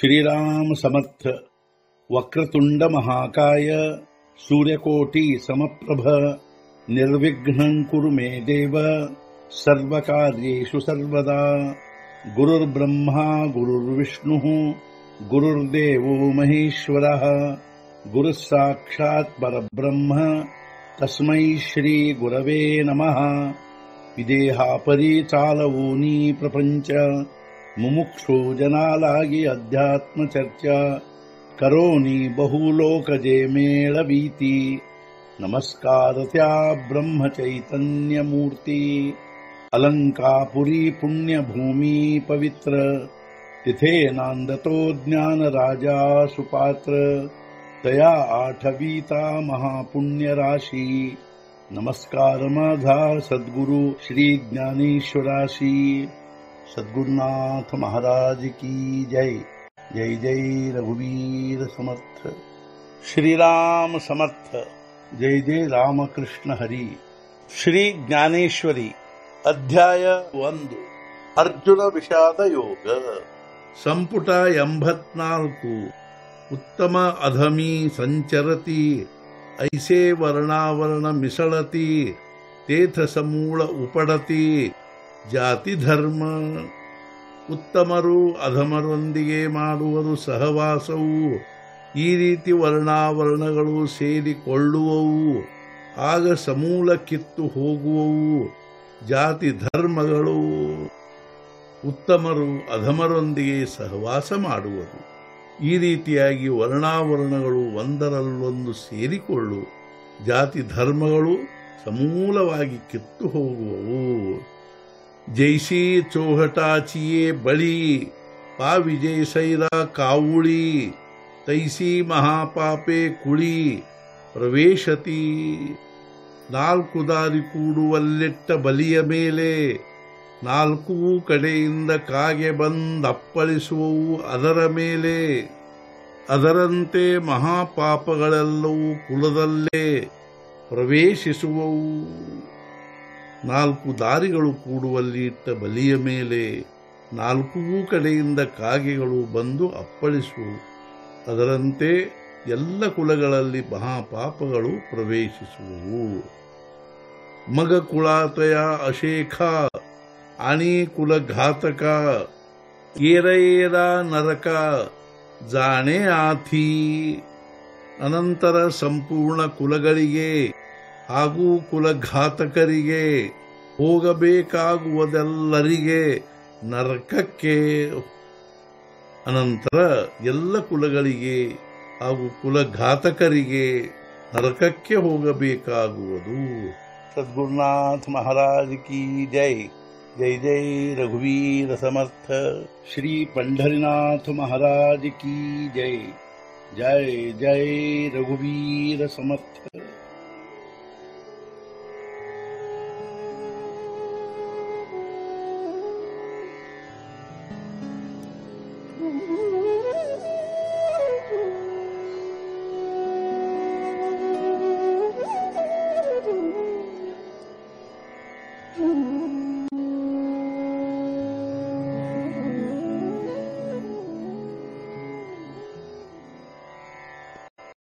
श्रीराम समर्थ। वक्रतुंड महाकाय सूर्यकोटि समप्रभ निर्विघ्नं कुरु मे देव सर्वकार्येषु सर्वदा। गुरुर्ब्रह्मा गुरुर्विष्णुः गुरुर्देवो महेश्वरः गुरुः साक्षात् परब्रह्म तस्मै श्री गुरवे नमः। विदेहापरि चालवूनी प्रपंच मुमुक्षु जनालागी अध्यात्म चर्चा करोनी बहुलोकजे मेळवीती। नमस्कार त्या ब्रह्म चैतन्य मूर्ती अलंकापुरी पुण्यभूमी पवित्र तिथे नांदतो ज्ञान राजा सुपात्र तया आठवीता महापुण्य राशी। नमस्कार माझा सद्गुरु श्री ज्ञानेश्वराशी। सद्गुरुनाथ महाराज की जय। जय जय रघुवीर समर्थ। श्रीराम समर्थ। जय जय रामकृष्ण हरी। श्री ज्ञानेश्वरी अध्याय 1 अर्जुन विषाद योग ಸಂಪುಟ 84 ಉತ್ತಮ ಅಧಮಿ ಸಂಚರತಿ ಐಸೆ ವರ್ಣಾವರಣ ಮಿಸಳತಿ ತೇಥ ಸಮೂಳ ಉಪಡತಿ ಜಾತಿ ಧರ್ಮ। ಉತ್ತಮರು ಅಧಮರೊಂದಿಗೆ ಮಾಡುವರು ಸಹವಾಸವು ಈ ರೀತಿ ವರ್ಣಾವರಣಗಳು ಸೇರಿಕೊಳ್ಳುವವು ಆಗ ಸಮೂಲ ಕಿತ್ತು ಹೋಗುವವು ಜಾತಿ ಧರ್ಮಗಳು। ಉತ್ತಮರು ಅಧಮರೊಂದಿಗೆ ಸಹವಾಸ ಮಾಡುವರು ಈ ರೀತಿಯಾಗಿ ವರ್ಣಾವರಣಗಳು ಒಂದರಲ್ಲೊಂದು ಸೇರಿಕೊಳ್ಳು ಜಾತಿ ಧರ್ಮಗಳು ಸಮೂಲವಾಗಿ ಕಿತ್ತು ಹೋಗುವವು। ಜೈಸಿ ಚೋಹಟಾಚಿಯೇ ಬಳಿ ಪಾ ವಿಜಯ ಸೈರ ಕಾವುಳಿ ತೈಸಿ ಮಹಾಪಾಪೆ ಕುಳಿ ಪ್ರವೇಶತಿ। 4 ದಾರಿ ಕೂಡುವಲ್ಲೆಟ್ಟ ಬಲಿಯ ಮೇಲೆ 4 ಕಡೆಯಿಂದ ಕಾಗೆ ಬಂದಪ್ಪಳಿಸುವವು ಅದರ ಮೇಲೆ। ಅದರಂತೆ ಮಹಾಪಾಪಗಳೆಲ್ಲವೂ ಕುಲದಲ್ಲೇ ಪ್ರವೇಶಿಸುವವು। 4 ದಾರಿಗಳು ಕೂಡುವಲ್ಲಿ ಇಟ್ಟ ಬಲಿಯ ಮೇಲೆ 4 ಕಡೆಯಿಂದ ಕಾಗೆಗಳು ಬಂದು ಅಪ್ಪಳಿಸುವು ಅದರಂತೆ ಎಲ್ಲ ಕುಲಗಳಲ್ಲಿ ಮಹಾಪಾಪಗಳು ಪ್ರವೇಶಿಸುವವು। ಮಗ ಕುಳಾತಯ ಅಶೇಖ आणि कुलघातक ಏರ ನರಕ ಜಾಣೆ ಆಥಿ। ಅನಂತರ ಸಂಪೂರ್ಣ ಕುಲಗಳಿಗೆ ಹಾಗೂ ಕುಲಘಾತಕರಿಗೆ ಹೋಗಬೇಕಾಗುವುದೆಲ್ಲರಿಗೆ ನರಕಕ್ಕೆ। ಅನಂತರ ಎಲ್ಲ ಕುಲಗಳಿಗೆ ಹಾಗೂ ಕುಲಘಾತಕರಿಗೆ ನರಕಕ್ಕೆ ಹೋಗಬೇಕಾಗುವುದು। सद्गुरुनाथ महाराज की जय। जय जय रघुवीर समर्थ। श्री पंढरीनाथ महाराज की जय। जय जय रघुवीर समर्थ।